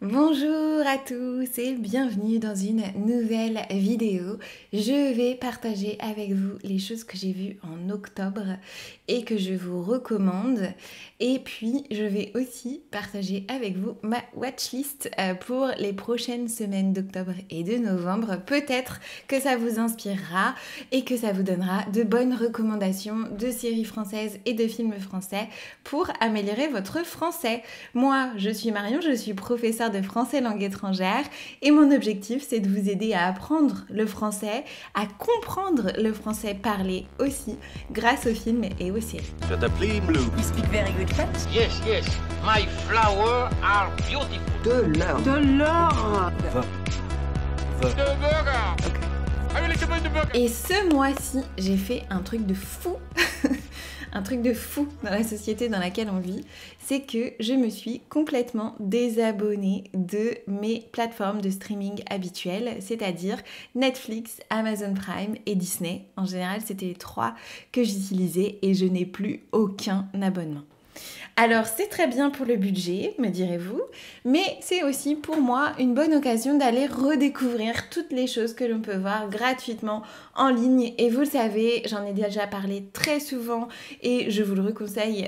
Bonjour à tous et bienvenue dans une nouvelle vidéo. Je vais partager avec vous les choses que j'ai vues en octobre et que je vous recommande. Et puis je vais aussi partager avec vous ma watchlist pour les prochaines semaines d'octobre et de novembre. Peut-être que ça vous inspirera et que ça vous donnera de bonnes recommandations de séries françaises et de films français pour améliorer votre français. Moi, je suis Marion, je suis professeure de français langue étrangère et mon objectif c'est de vous aider à apprendre le français, à comprendre le français parlé aussi grâce aux films et aux séries. Je t'appelle Blue. You speak very good French? Yes, yes. My flowers are beautiful. De l'or. De l'or. The burger. Okay. Have you listened to the burger? Et ce mois-ci, j'ai fait un truc de fou. Un truc de fou dans la société dans laquelle on vit, c'est que je me suis complètement désabonnée de mes plateformes de streaming habituelles, c'est-à-dire Netflix, Amazon Prime et Disney. En général, c'était les trois que j'utilisais et je n'ai plus aucun abonnement. Alors c'est très bien pour le budget, me direz-vous, mais c'est aussi pour moi une bonne occasion d'aller redécouvrir toutes les choses que l'on peut voir gratuitement en ligne. Et vous le savez, j'en ai déjà parlé très souvent et je vous le reconseille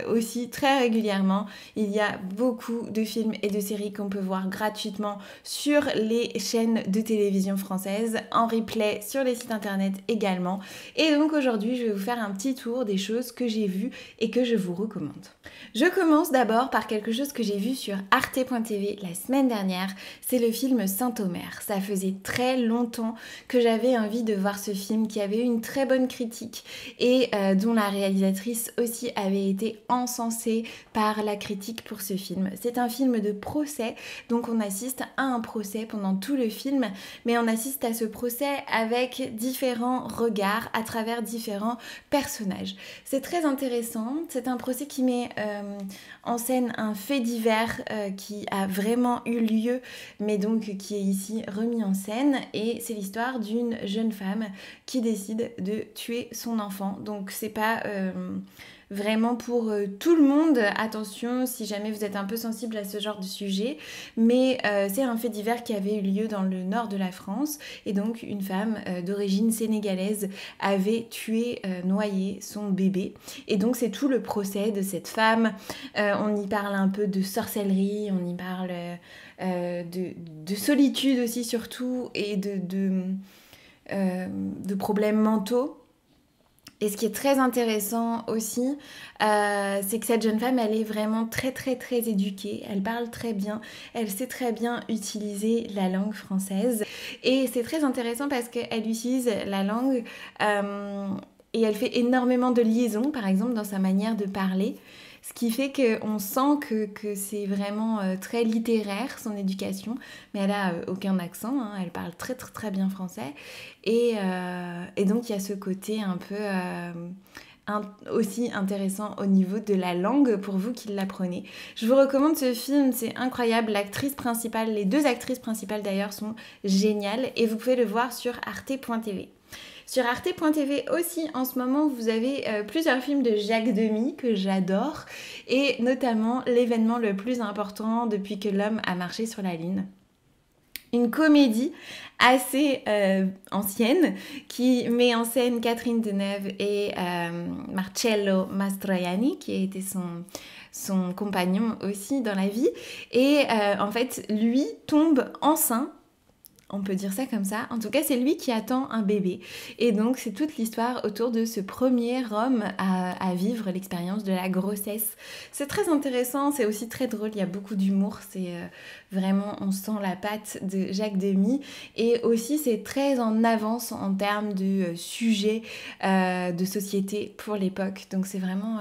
aussi très régulièrement. Il y a beaucoup de films et de séries qu'on peut voir gratuitement sur les chaînes de télévision françaises, en replay sur les sites internet également. Et donc aujourd'hui, je vais vous faire un petit tour des choses que j'ai vues et que je vous recommande. Je commence d'abord par quelque chose que j'ai vu sur arte.tv la semaine dernière, c'est le film Saint-Omer. Ça faisait très longtemps que j'avais envie de voir ce film qui avait eu une très bonne critique et dont la réalisatrice aussi avait été encensée par la critique pour ce film. C'est un film de procès, donc on assiste à un procès pendant tout le film, mais on assiste à ce procès avec différents regards à travers différents personnages. C'est très intéressant, c'est un procès qui met en scène un fait divers qui a vraiment eu lieu, mais donc qui est ici remis en scène, et c'est l'histoire d'une jeune femme qui décide de tuer son enfant. Donc c'est pas vraiment pour tout le monde, attention si jamais vous êtes un peu sensible à ce genre de sujet, mais c'est un fait divers qui avait eu lieu dans le nord de la France, et donc une femme d'origine sénégalaise avait tué, noyé son bébé, et donc c'est tout le procès de cette femme. On y parle un peu de sorcellerie, on y parle de solitude aussi surtout, et de problèmes mentaux. Et ce qui est très intéressant aussi, c'est que cette jeune femme, elle est vraiment très très très éduquée, elle parle très bien, elle sait très bien utiliser la langue française. Et c'est très intéressant parce qu'elle utilise la langue et elle fait énormément de liaisons, par exemple dans sa manière de parler. Ce qui fait qu'on sent que c'est vraiment très littéraire son éducation, mais elle a aucun accent, hein, elle parle très très très bien français, et donc il y a ce côté un peu aussi intéressant au niveau de la langue pour vous qui l'apprenez. Je vous recommande ce film, c'est incroyable, l'actrice principale, les deux actrices principales d'ailleurs sont géniales, et vous pouvez le voir sur arte.tv. Sur arte.tv aussi, en ce moment, vous avez plusieurs films de Jacques Demy que j'adore, et notamment l'événement le plus important depuis que l'homme a marché sur la Lune. Une comédie assez ancienne qui met en scène Catherine Deneuve et Marcello Mastroianni, qui a été son compagnon aussi dans la vie. Et en fait, lui tombe enceint. On peut dire ça comme ça. En tout cas, c'est lui qui attend un bébé. Et donc, c'est toute l'histoire autour de ce premier homme à vivre l'expérience de la grossesse. C'est très intéressant, c'est aussi très drôle, il y a beaucoup d'humour. C'est vraiment, on sent la patte de Jacques Demy. Et aussi, c'est très en avance en termes de sujet de société pour l'époque. Donc, c'est vraiment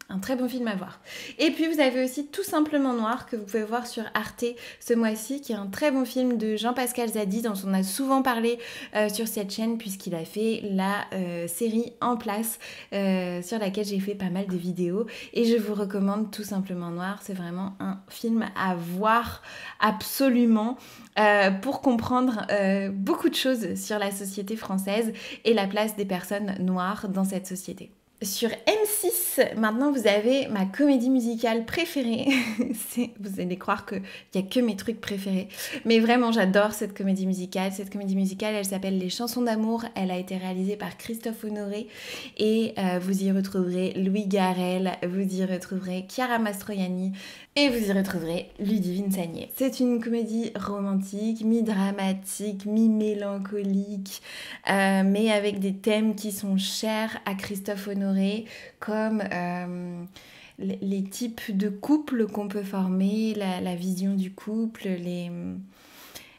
un très bon film à voir. Et puis, vous avez aussi Tout simplement noir, que vous pouvez voir sur Arte ce mois-ci, qui est un très bon film de Jean-Pascal Zadi, dont on a souvent parlé sur cette chaîne, puisqu'il a fait la série En place, sur laquelle j'ai fait pas mal de vidéos, et je vous recommande Tout simplement noir. C'est vraiment un film à voir absolument pour comprendre beaucoup de choses sur la société française et la place des personnes noires dans cette société. Sur M6, maintenant vous avez ma comédie musicale préférée. Vous allez croire qu'il n'y a que mes trucs préférés. Mais vraiment, j'adore cette comédie musicale. Cette comédie musicale, elle s'appelle Les Chansons d'amour. Elle a été réalisée par Christophe Honoré. Et vous y retrouverez Louis Garrel, vous y retrouverez Chiara Mastroianni. Et vous y retrouverez Ludivine Sagnier. C'est une comédie romantique, mi-dramatique, mi-mélancolique, mais avec des thèmes qui sont chers à Christophe Honoré, comme les types de couples qu'on peut former, la vision du couple,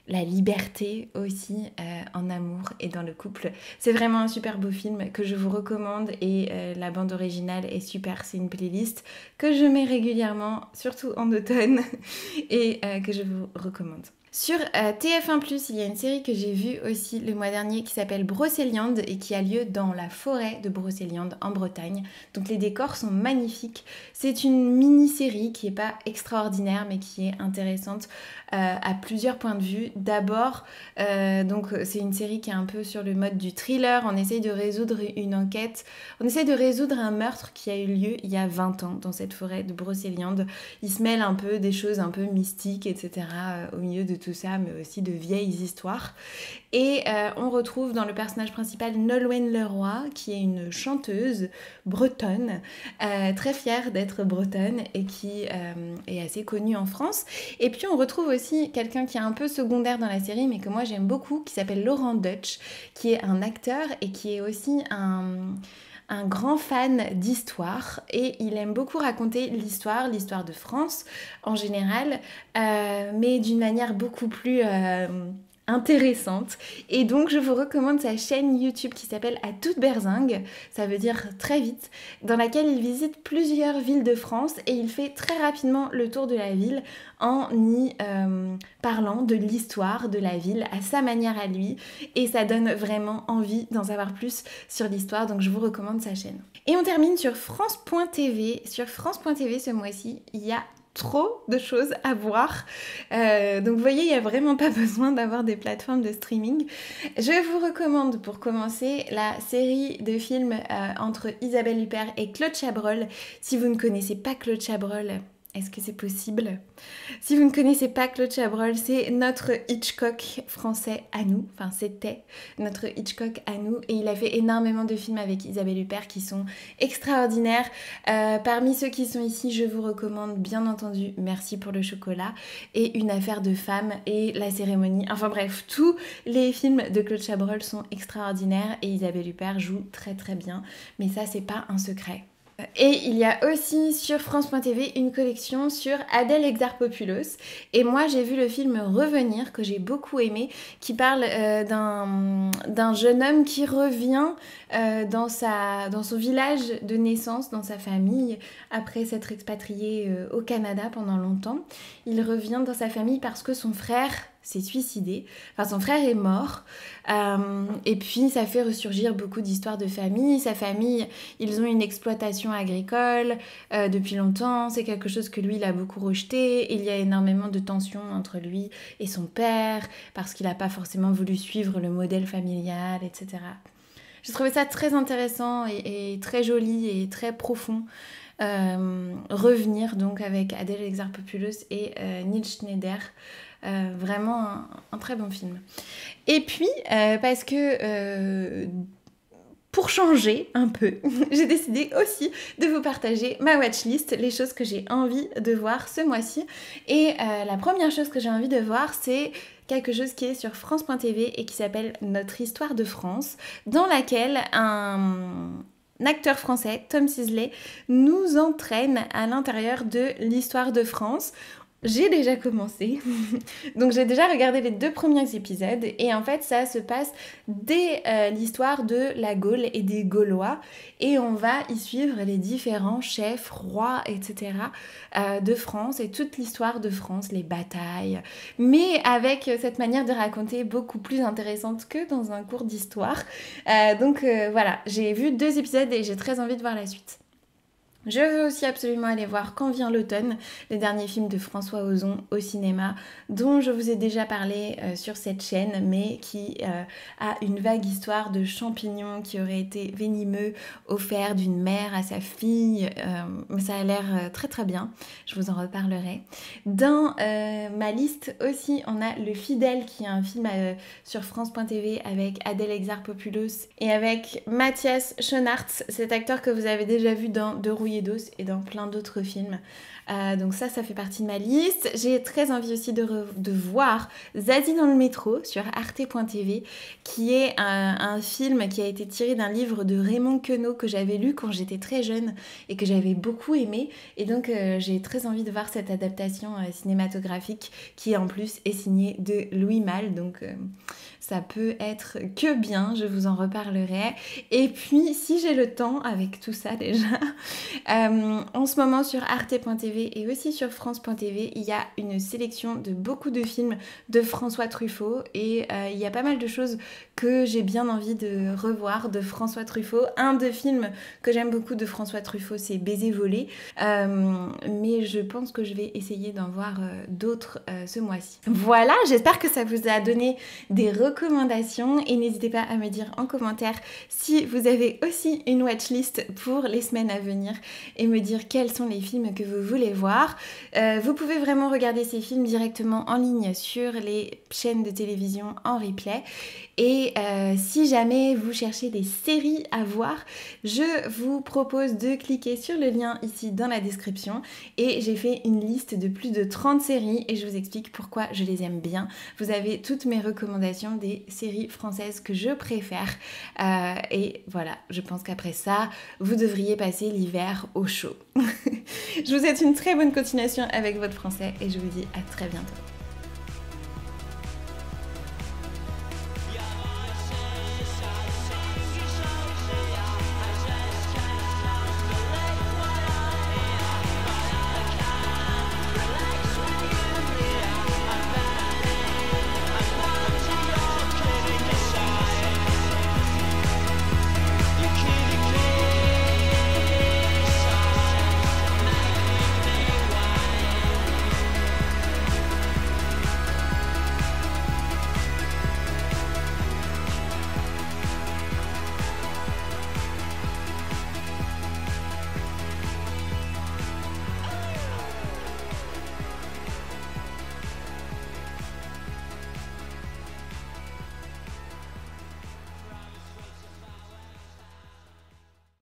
la liberté aussi en amour et dans le couple. C'est vraiment un super beau film que je vous recommande et la bande originale est super. C'est une playlist que je mets régulièrement, surtout en automne, et que je vous recommande. Sur TF1+, il y a une série que j'ai vue aussi le mois dernier qui s'appelle Brocéliande et qui a lieu dans la forêt de Brocéliande en Bretagne. Donc les décors sont magnifiques. C'est une mini-série qui n'est pas extraordinaire mais qui est intéressante à plusieurs points de vue. D'abord, donc c'est une série qui est un peu sur le mode du thriller. On essaye de résoudre une enquête. On essaye de résoudre un meurtre qui a eu lieu il y a 20 ans dans cette forêt de Brocéliande. Il se mêle un peu des choses un peu mystiques, etc. Au milieu de tout ça, mais aussi de vieilles histoires. Et on retrouve dans le personnage principal Nolwenn Leroy, qui est une chanteuse bretonne, très fière d'être bretonne et qui est assez connue en France. Et puis on retrouve aussi quelqu'un qui est un peu secondaire dans la série, mais que moi j'aime beaucoup, qui s'appelle Laurent Deutsch, qui est un acteur et qui est aussi un grand fan d'histoire et il aime beaucoup raconter l'histoire de France en général, mais d'une manière beaucoup plus intéressante. Et donc je vous recommande sa chaîne YouTube qui s'appelle À toute berzingue, ça veut dire très vite, dans laquelle il visite plusieurs villes de France et il fait très rapidement le tour de la ville en y parlant de l'histoire de la ville à sa manière à lui, et ça donne vraiment envie d'en savoir plus sur l'histoire, donc je vous recommande sa chaîne. Et on termine sur France.tv. Sur France.tv ce mois-ci, il y a trop de choses à voir. Donc vous voyez, il n'y a vraiment pas besoin d'avoir des plateformes de streaming. Je vous recommande pour commencer la série de films entre Isabelle Huppert et Claude Chabrol. Si vous ne connaissez pas Claude Chabrol, est-ce que c'est possible? Si vous ne connaissez pas Claude Chabrol, c'est notre Hitchcock français à nous. Enfin, c'était notre Hitchcock à nous. Et il a fait énormément de films avec Isabelle Huppert qui sont extraordinaires. Parmi ceux qui sont ici, je vous recommande bien entendu Merci pour le chocolat et Une affaire de femme et La cérémonie. Enfin bref, tous les films de Claude Chabrol sont extraordinaires et Isabelle Huppert joue très très bien. Mais ça, c'est pas un secret. Et il y a aussi sur France.tv une collection sur Adèle Exarchopoulos. Et moi j'ai vu le film Revenir que j'ai beaucoup aimé, qui parle d'un jeune homme qui revient dans son village de naissance, dans sa famille, après s'être expatrié au Canada pendant longtemps. Il revient dans sa famille parce que son frère s'est suicidé, enfin son frère est mort, et puis ça fait ressurgir beaucoup d'histoires de famille. Sa famille, ils ont une exploitation agricole depuis longtemps, c'est quelque chose que lui il a beaucoup rejeté. Il y a énormément de tensions entre lui et son père parce qu'il n'a pas forcément voulu suivre le modèle familial, etc. J'ai trouvé ça très intéressant et très joli et très profond. Revenir donc avec Adèle Exarchopoulos et Neil Schneider. Vraiment un très bon film. Et puis, parce que pour changer un peu, j'ai décidé aussi de vous partager ma watchlist, les choses que j'ai envie de voir ce mois-ci. Et la première chose que j'ai envie de voir, c'est quelque chose qui est sur France.tv et qui s'appelle Notre histoire de France, dans laquelle un acteur français, Tom Sisley, nous entraîne à l'intérieur de l'histoire de France. J'ai déjà commencé, donc j'ai déjà regardé les 2 premiers épisodes et en fait ça se passe dès l'histoire de la Gaule et des Gaulois et on va y suivre les différents chefs, rois, etc. De France et toute l'histoire de France, les batailles, mais avec cette manière de raconter beaucoup plus intéressante que dans un cours d'histoire. Donc voilà, j'ai vu 2 épisodes et j'ai très envie de voir la suite. Je veux aussi absolument aller voir Quand vient l'automne, le dernier film de François Ozon au cinéma, dont je vous ai déjà parlé sur cette chaîne, mais qui a une vague histoire de champignons qui aurait été venimeux, offert d'une mère à sa fille. Ça a l'air très très bien, je vous en reparlerai. Dans ma liste aussi, on a Le Fidèle, qui est un film sur France.tv avec Adèle Exarchopoulos et avec Mathias Schoenaerts, cet acteur que vous avez déjà vu dans De Rouillé d'os et dans plein d'autres films. Donc ça fait partie de ma liste. J'ai très envie aussi de voir Zazie dans le métro sur arte.tv, qui est un film qui a été tiré d'un livre de Raymond Queneau que j'avais lu quand j'étais très jeune et que j'avais beaucoup aimé. Et donc j'ai très envie de voir cette adaptation cinématographique qui en plus est signée de Louis Malle. Donc ça peut être que bien, je vous en reparlerai. Et puis, si j'ai le temps, avec tout ça déjà, en ce moment sur arte.tv et aussi sur france.tv, il y a une sélection de beaucoup de films de François Truffaut. Et il y a pas mal de choses que j'ai bien envie de revoir de François Truffaut. Un des films que j'aime beaucoup de François Truffaut, c'est Baiser volé. Mais je pense que je vais essayer d'en voir d'autres ce mois-ci. Voilà, j'espère que ça vous a donné des recommandations et n'hésitez pas à me dire en commentaire si vous avez aussi une watchlist pour les semaines à venir et me dire quels sont les films que vous voulez voir. Vous pouvez vraiment regarder ces films directement en ligne sur les chaînes de télévision en replay. Et si jamais vous cherchez des séries à voir, je vous propose de cliquer sur le lien ici dans la description et j'ai fait une liste de plus de 30 séries et je vous explique pourquoi je les aime bien. Vous avez toutes mes recommandations des séries françaises que je préfère et voilà, je pense qu'après ça, vous devriez passer l'hiver au chaud. Je vous souhaite une très bonne continuation avec votre français et je vous dis à très bientôt.